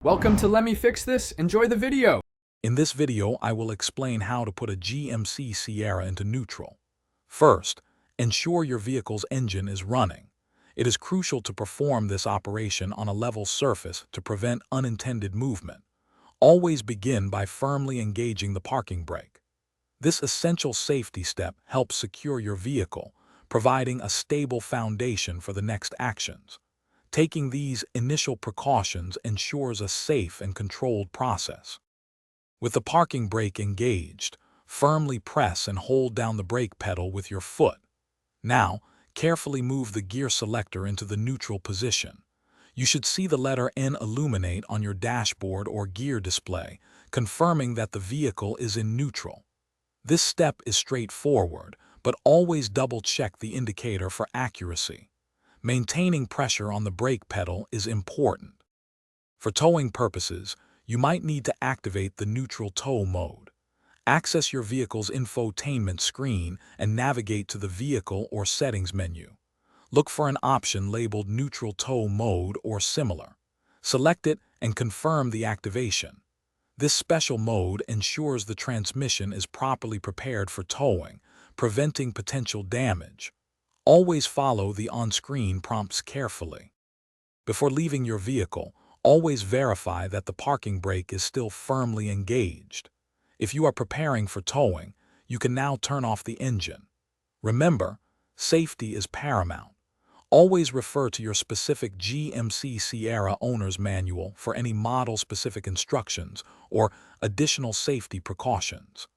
Welcome to Let Me Fix This. Enjoy the video. In this video, I will explain how to put a GMC Sierra into neutral. First, ensure your vehicle's engine is running. It is crucial to perform this operation on a level surface to prevent unintended movement. Always begin by firmly engaging the parking brake. This essential safety step helps secure your vehicle, providing a stable foundation for the next actions. Taking these initial precautions ensures a safe and controlled process. With the parking brake engaged, firmly press and hold down the brake pedal with your foot. Now, carefully move the gear selector into the neutral position. You should see the letter N illuminate on your dashboard or gear display, confirming that the vehicle is in neutral. This step is straightforward, but always double-check the indicator for accuracy. Maintaining pressure on the brake pedal is important. For towing purposes, you might need to activate the neutral tow mode. Access your vehicle's infotainment screen and navigate to the Vehicle or Settings menu. Look for an option labeled Neutral Tow Mode or similar. Select it and confirm the activation. This special mode ensures the transmission is properly prepared for towing, preventing potential damage. Always follow the on-screen prompts carefully. Before leaving your vehicle, always verify that the parking brake is still firmly engaged. If you are preparing for towing, you can now turn off the engine. Remember, safety is paramount. Always refer to your specific GMC Sierra owner's manual for any model-specific instructions or additional safety precautions.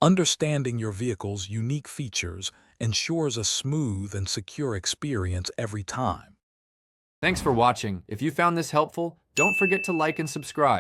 Understanding your vehicle's unique features ensures a smooth and secure experience every time. Thanks for watching. If you found this helpful, don't forget to like and subscribe.